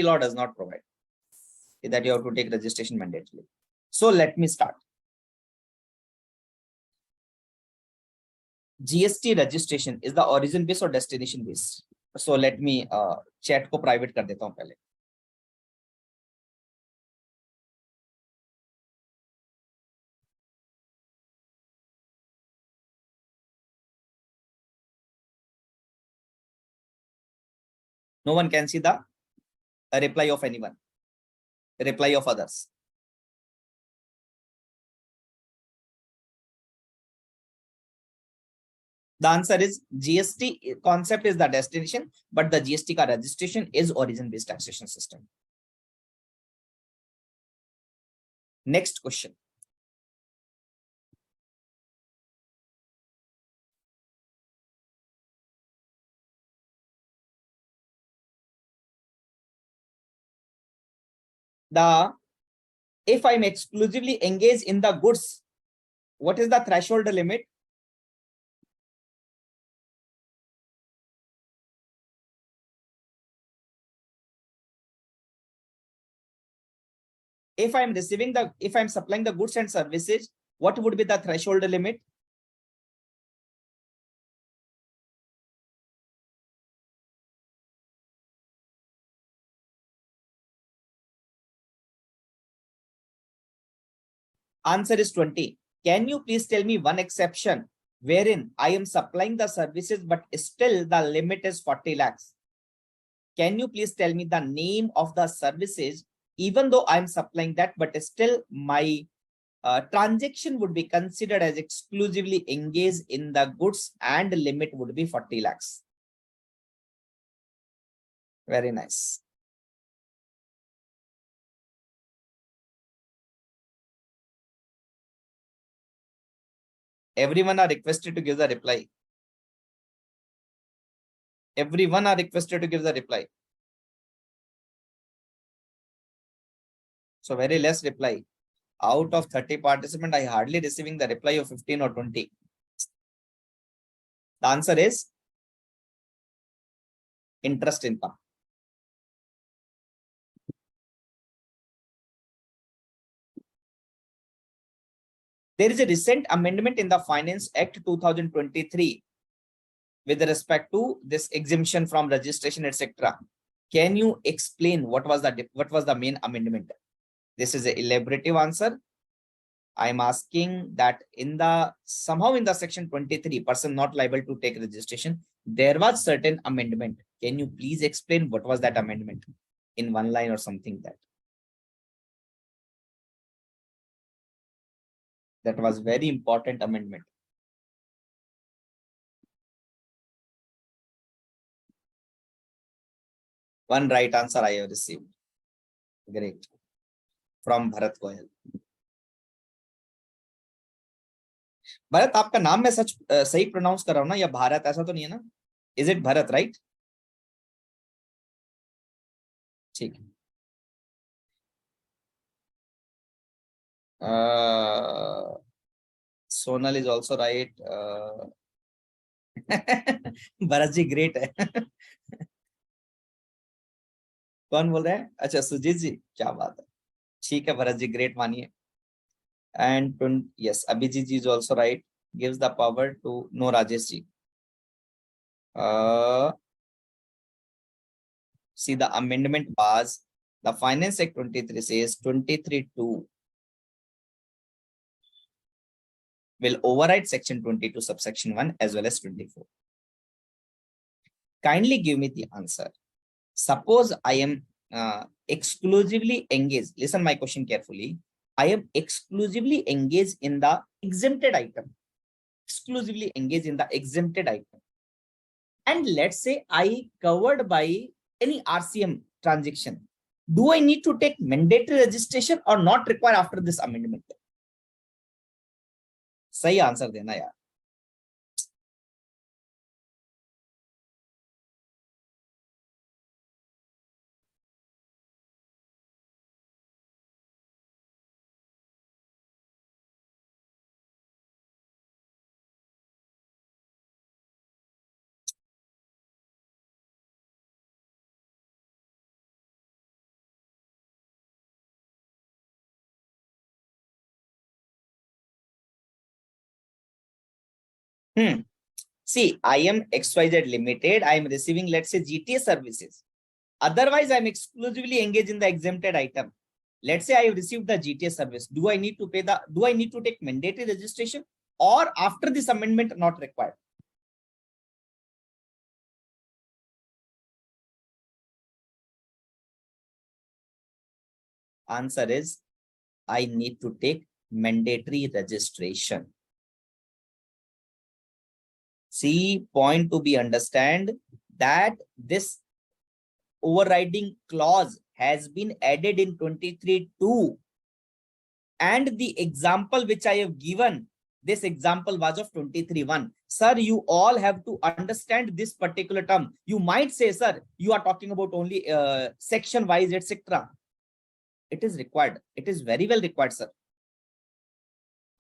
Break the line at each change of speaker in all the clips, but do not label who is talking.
law does not provide that you have to take registration mandatorily. So let me start. GST registration is the origin based or destination based. So let me chat को private कर देता हूँ पहले. No one can see the reply of anyone, reply of others. The answer is GST concept is the destination, but the GST ka registration is origin based taxation system. Next question. If I'm exclusively engaged in the goods, what is the threshold limit? If I'm supplying the goods and services, what would be the threshold limit? Answer is 20. Can you please tell me one exception wherein I am supplying the services, but still the limit is 40 lakhs? Can you please tell me the name of the services, even though I'm supplying that, but still my transaction would be considered as exclusively engaged in the goods and the limit would be 40 lakhs. Very nice. Everyone are requested to give the reply. Everyone are requested to give the reply. So very less reply. Out of 30 participants, I hardly receiving the reply of 15 or 20. The answer is interest income. There is a recent amendment in the Finance Act 2023 with respect to this exemption from registration, etc. Can you explain what was the main amendment? This is an elaborative answer. I'm asking that somehow in the section 23, person not liable to take registration, there was certain amendment. Can you please explain what was that amendment in one line or something that was very important amendment? One right answer I have received. Great. From Bharat Goyal. Bharat, आपका नाम मैं सही pronounce कर रहा हूं ना, या भारत ऐसा तो नहीं है ना? Is it Bharat, right? ठीक है. Sonal is also right. Bharat ji great है. कौन बोल रहे हैं? अच्छा, सुजीत जी, क्या बात है. ठीक है भरत जी, ग्रेट मानिए. And yes, Abhijit ji is also right. Gives the power to no Rajesh ji. See, the amendment was the Finance Act 23 says 23(2) will override section 22 subsection 1 as well as 24. Kindly give me the answer. Suppose I am exclusively engaged. Listen my question carefully. I am exclusively engaged in the exempted item. Exclusively engaged in the exempted item. And let's say I covered by any RCM transaction. Do I need to take mandatory registration or not require after this amendment? सही answer देना यार. See, I am XYZ Limited. I am receiving, let's say, GTA services. Otherwise, I'm exclusively engaged in the exempted item. Let's say I have received the GTA service. Do I need to pay the, do I need to take mandatory registration, or after this amendment not required? Answer is, I need to take mandatory registration. See, point to be understand that this overriding clause has been added in 23(2), and the example which I have given, this example was of 23(1). Sir, you all have to understand this particular term. You might say, sir, you are talking about only section wise, etc. It is required. It is very well required, sir.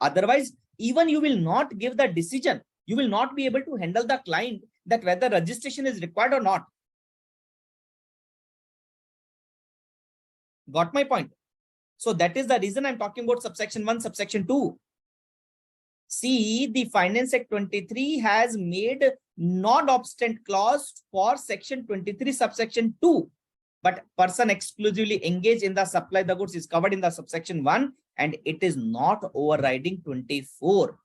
Otherwise, even you will not give the decision. You will not be able to handle the client that whether registration is required or not. Got my point? So that is the reason I'm talking about subsection 1, subsection 2. See, the Finance Act 23 has made non-obstant clause for section 23, subsection 2. But person exclusively engaged in the supply the goods is covered in the subsection 1, and it is not overriding 24.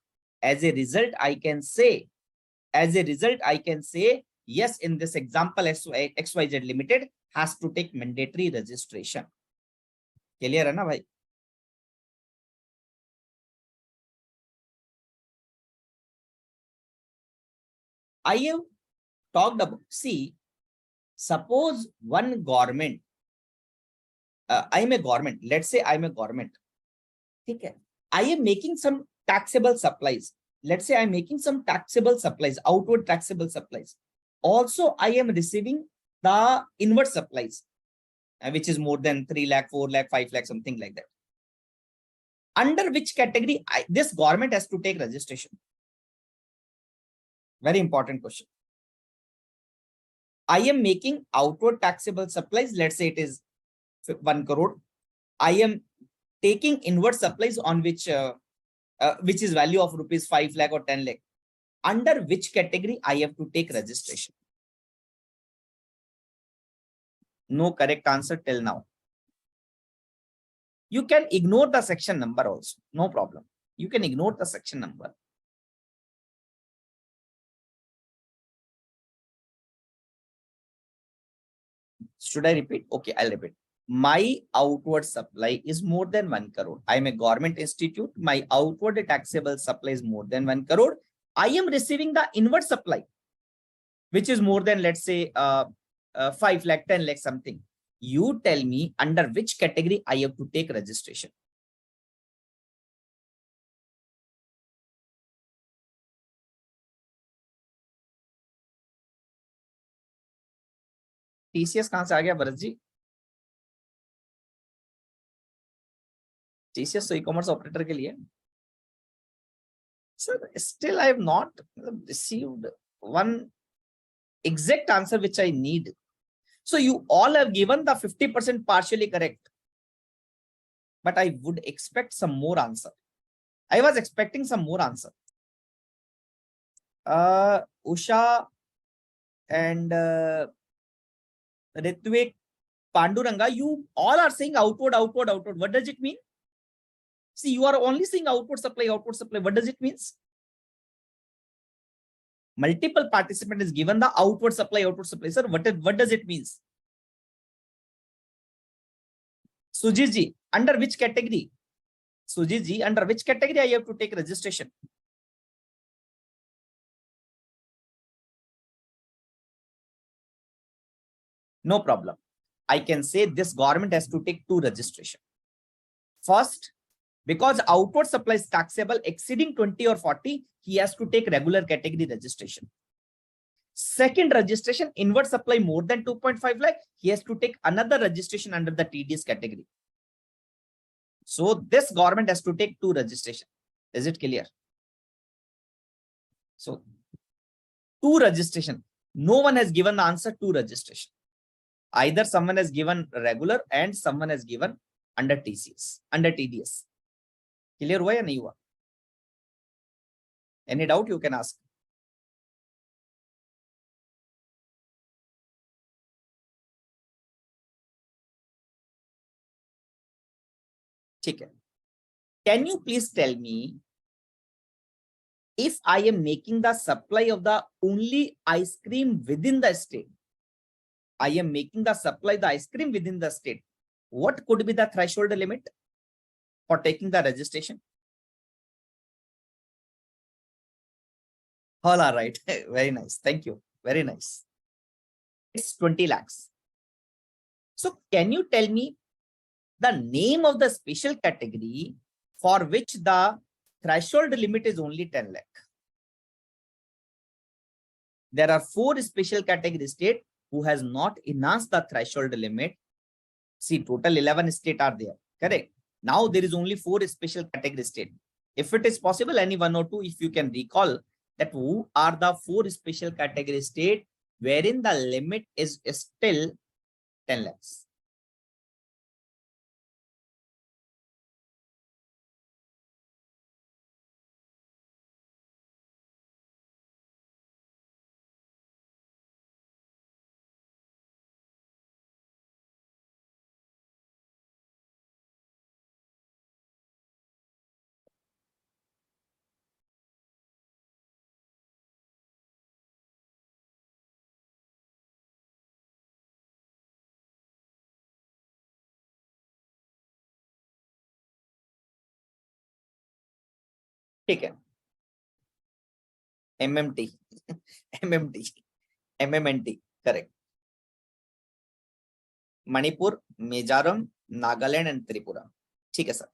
As a result, I can say, yes, in this example, XYZ Limited has to take mandatory registration. Clear hai na bhai? I have talked about, see, suppose one government, I'm a government, let's say I'm a government. Okay. I am making some taxable supplies. Let's say I'm making some taxable supplies, outward taxable supplies. Also, I am receiving the inward supplies, which is more than 3 lakh, 4 lakh, 5 lakh, something like that. Under which category this government has to take registration? Very important question. I am making outward taxable supplies. Let's say it is 1 crore. I am taking inward supplies on which is value of rupees 5 lakh or 10 lakh. Under which category I have to take registration? No correct answer till now. You can ignore the section number also. No problem. You can ignore the section number. Should I repeat? Okay, I'll repeat. My outward supply is more than 1 crore. I am a government institute. My outward taxable supply is more than 1 crore. I am receiving the inward supply, which is more than, let's say, 5 lakh, 10 lakh, something. You tell me under which category I have to take registration. TCS कहां से आ गया Bharat ji? TCS तो e-commerce operator के लिए. Sir, still I have not received one exact answer which I need. So you all have given the 50% partially correct, but I would expect some more answer. I was expecting some more answer. Usha and Ritvik, Panduranga, you all are saying outward, outward, outward. What does it mean? See, you are only saying outward supply, outward supply. What does it mean? Multiple participant is given the outward supply, outward supply. Sir, what does it mean? Sujit ji, under which category? Sujit ji, under which category I have to take registration? No problem. I can say this government has to take 2 registration. First, because outward supply is taxable exceeding 20 or 40, he has to take regular category registration. Second registration, inward supply more than 2.5 lakh, he has to take another registration under the TDS category. So this government has to take 2 registration. Is it clear? So 2 registration. No one has given the answer 2 registration. Either someone has given regular and someone has given under TCS, under TDS. Clear hua ya nahi hua? Any doubt you can ask. ठीक है. Can you please tell me, if I am making the supply of the only ice cream within the state, I am making the supply the ice cream within the state, what could be the threshold limit for taking the registration? All are right. Very nice. Thank you. Very nice. It's 20 lakhs. So can you tell me the name of the special category for which the threshold limit is only 10 lakh? There are 4 special category state who has not enhanced the threshold limit. See, total 11 state are there. Correct. Now there is only 4 special category state. If it is possible, any 1 or 2, if you can recall that who are the 4 special category state wherein the limit is still 10 lakhs. ठीक है. MMT, MMT, MMNT, correct. Manipur, Mizoram, Nagaland and Tripura. ठीक है sir.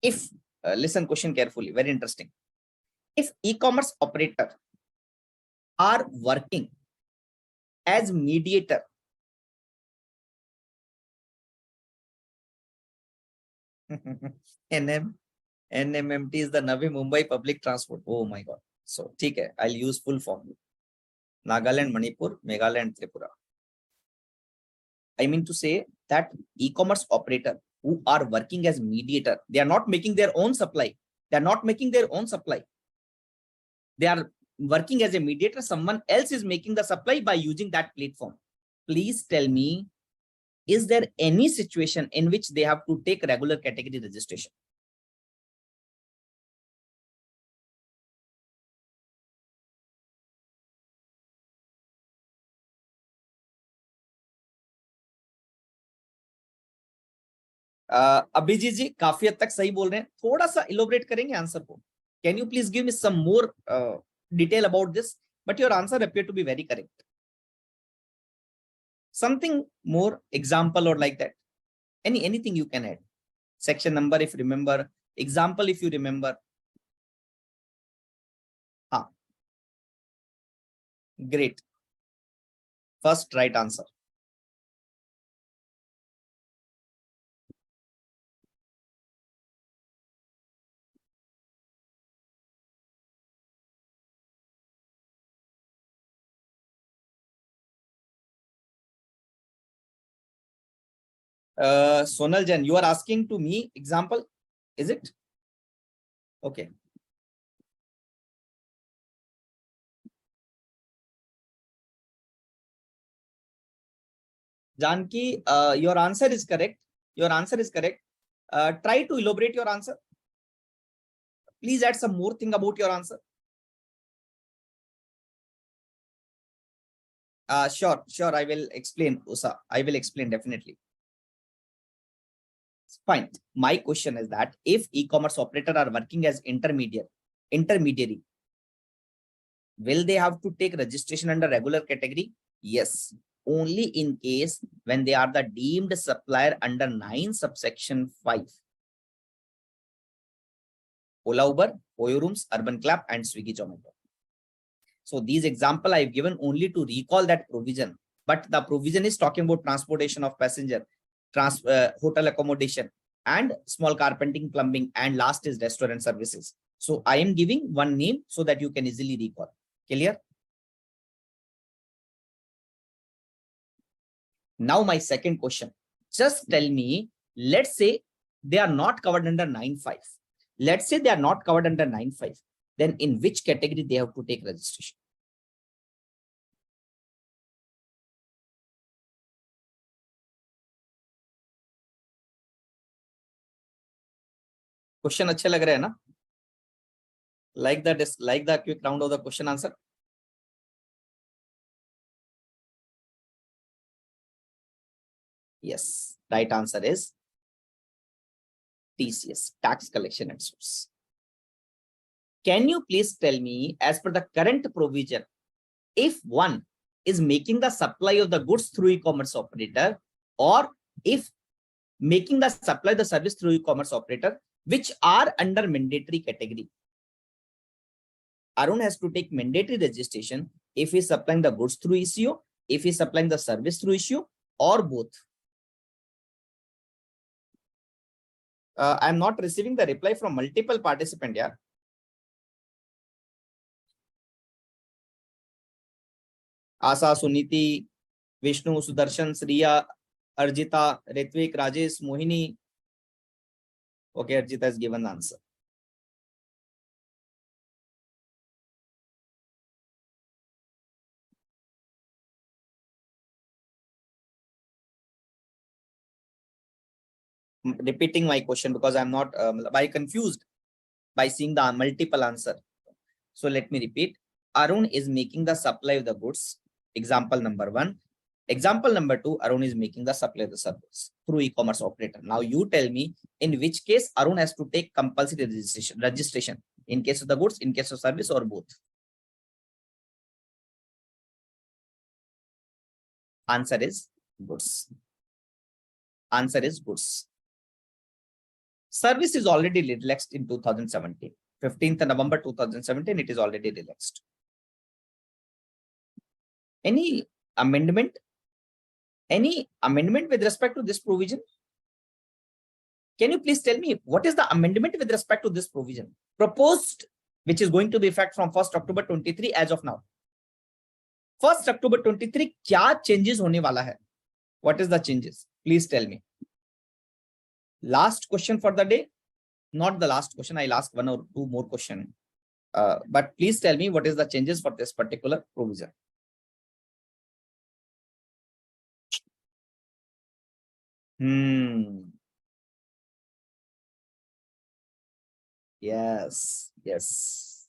If listen question carefully, very interesting. If e-commerce operator are working as mediator, NMMT is the Navi Mumbai Public Transport. Oh my God. So, okay, I'll use full form. Nagaland, Manipur, Meghalaya and Tripura. I mean to say that e-commerce operator who are working as mediator, they are not making their own supply. They are not making their own supply. They are working as a mediator. Someone else is making the supply by using that platform. Please tell me, is there any situation in which they have to take regular category registration? Abhijit ji काफी हद तक सही बोल रहे हैं. थोड़ा सा elaborate करेंगे आंसर को. Can you please give me some more detail about this? But your answer appeared to be very correct. Something more example or like that. Anything you can add. Section number if you remember. Example if you remember. Great. First right answer. Sonal Jain, you are asking to me example, is it? Okay. Janki, your answer is correct. Your answer is correct. Try to elaborate your answer. Please add some more thing about your answer. Sure. I will explain, Usa. I will explain definitely. Fine. My question is that if e-commerce operator are working as intermediary, will they have to take registration under regular category? Yes. Only in case when they are the deemed supplier under 9 subsection 5. Ola, Uber, Oyo Rooms, Urban Clap and Swiggy Zomato. So these example I've given only to recall that provision, but the provision is talking about transportation of passenger, hotel accommodation and small carpenting, plumbing, and last is restaurant services. So I am giving one name so that you can easily recall. Clear? Now my second question, just tell me, let's say they are not covered under 9.5. Let's say they are not covered under 9(5), then in which category they have to take registration? Question अच्छे लग रहे हैं ना? Like the quick round of the question answer. Yes, right answer is TCS, tax collection and source. Can you please tell me, as per the current provision, if one is making the supply of the goods through e-commerce operator, or if making the supply the service through e-commerce operator, which are under mandatory category? Arun has to take mandatory registration if he's supplying the goods through ECO, if he's supplying the service through ECO, or both. I'm not receiving the reply from multiple participants. Yeah. Asa, Suniti, Vishnu, Sudarshan, Sriya, Arjita, Ritvik, Rajesh, Mohini. Okay, Arjita has given the answer. Repeating my question because I'm not confused by seeing the multiple answer. So let me repeat. Arun is making the supply of the goods. Example number 1. Example number 2, Arun is making the supply of the service through e-commerce operator. Now you tell me in which case Arun has to take compulsory registration, in case of the goods, in case of service, or both. Answer is goods. Answer is goods. Service is already relaxed in 2017. 15th November 2017, it is already relaxed. Any amendment? Any amendment with respect to this provision? Can you please tell me what is the amendment with respect to this provision proposed, which is going to be effect from 1st October 23 as of now? 1st October 23, क्या changes होने वाला है? What is the changes? Please tell me. Last question for the day. Not the last question. I'll ask 1 or 2 more questions. But please tell me what is the changes for this particular provision. Yes. Yes.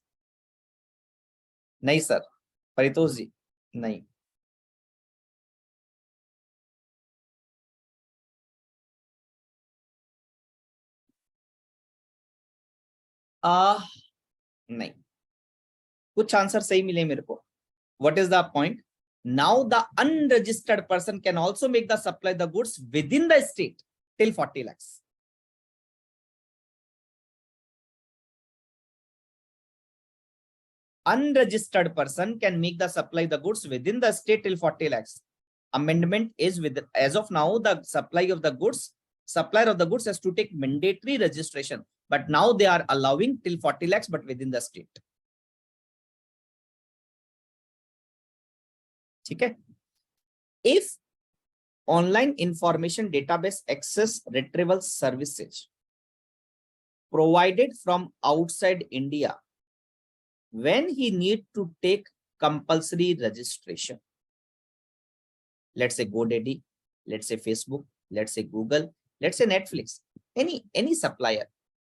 नहीं sir. Paritosh जी नहीं. नहीं. कुछ answer सही मिले मेरे को. What is the point? Now the unregistered person can also make the supply the goods within the state till 40 lakhs. Unregistered person can make the supply the goods within the state till 40 lakhs. Amendment is with, as of now, the supply of the goods, supplier of the goods has to take mandatory registration, but now they are allowing till 40 lakhs, but within the state. Okay. If online information database access retrieval services provided from outside India, when he need to take compulsory registration, let's say GoDaddy, let's say Facebook, let's say Google, let's say Netflix, any supplier,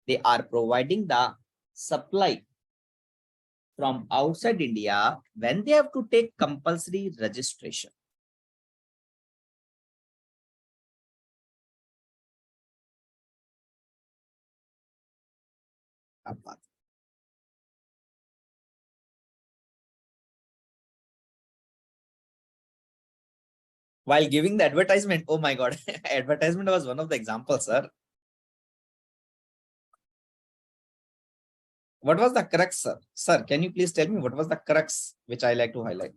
they are providing the supply from outside India, when they have to take compulsory registration. While giving the advertisement, oh my God, advertisement was one of the examples, sir. What was the crux, sir? Sir, can you please tell me what was the crux which I like to highlight?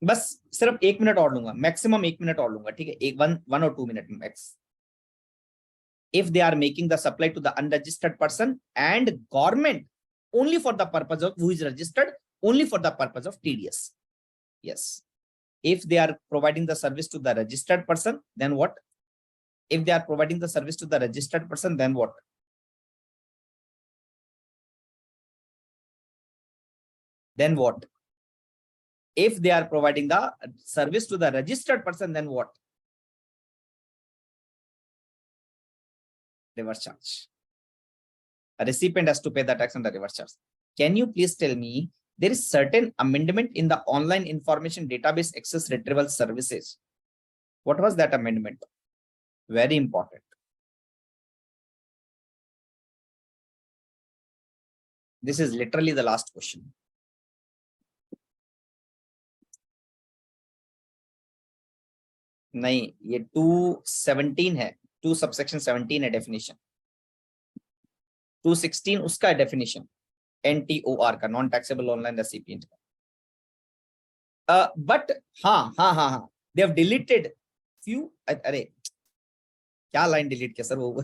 बस सिर्फ 1 minute और लूंगा, maximum 1 minute और लूंगा, ठीक है? एक 1 or 2 minutes max. If they are making the supply to the unregistered person and government only for the purpose of who is registered, only for the purpose of TDS. Yes. If they are providing the service to the registered person, then what? If they are providing the service to the registered person, then what? Then what? If they are providing the service to the registered person, then what? Reverse charge. A recipient has to pay the tax on the reverse charge. Can you please tell me, there is certain amendment in the online information database access retrieval services. What was that amendment? Very important. This is literally the last question. नहीं, ये 217 है, 2 subsection 17 है definition. 216 उसका definition, NTOR का, non taxable online recipient का. But हाँ, they have deleted few. अरे क्या line delete किया सर वो?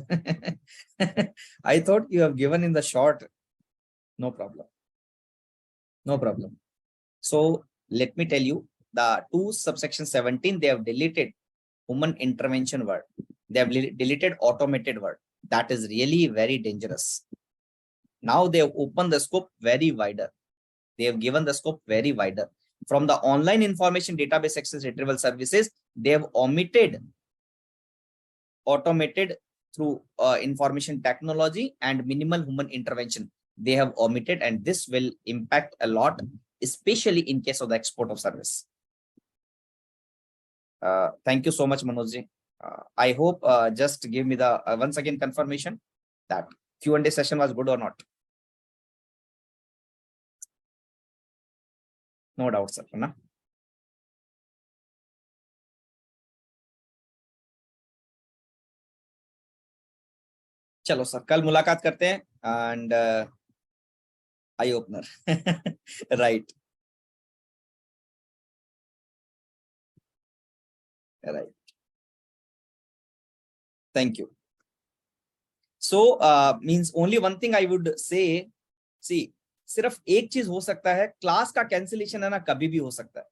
I thought you have given in the short. No problem. No problem. So let me tell you, the 2 subsection 17, they have deleted human intervention word. They have deleted automated word. That is really very dangerous. Now they have opened the scope very wider. They have given the scope very wider. From the online information database access retrieval services, they have omitted automated through information technology and minimal human intervention. They have omitted, and this will impact a lot, especially in case of the export of service. Thank you so much, Manoj. I hope just give me the once again confirmation that Q&A session was good or not. No doubt, sir. Na? चलो sir, कल मुलाकात करते हैं and eye opener. Right. Right. Thank you. So means only one thing I would say, see, सिर्फ एक चीज हो सकता है, क्लास का कैंसिलेशन है ना, कभी भी हो सकता है.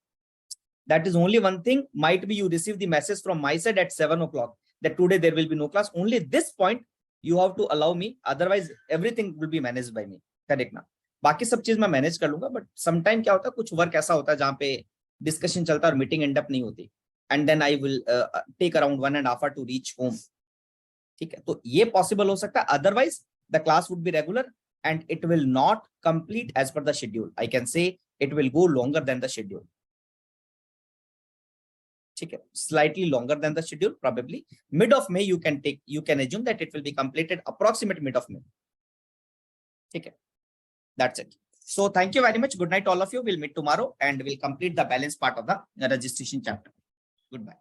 That is only one thing. Might be you receive the message from my side at 7 o'clock that today there will be no class. Only this point you have to allow me. Otherwise everything will be managed by me. Correct ना? बाकी सब चीज मैं manage कर लूंगा. But sometime क्या होता है, कुछ वर्क ऐसा होता है जहाँ पे डिस्कशन चलता है और मीटिंग एंड अप नहीं होती. And then I will take around 1.5 hours to reach home. ठीक है, तो ये पॉसिबल हो सकता है. Otherwise the class would be regular and it will not complete as per the schedule. I can say it will go longer than the schedule. Okay, slightly longer than the schedule, probably mid of May. You can assume that it will be completed approximate mid of May. Okay, that's it. So thank you very much. Good night, all of you. We'll meet tomorrow and we'll complete the balance part of the registration chapter. Goodbye.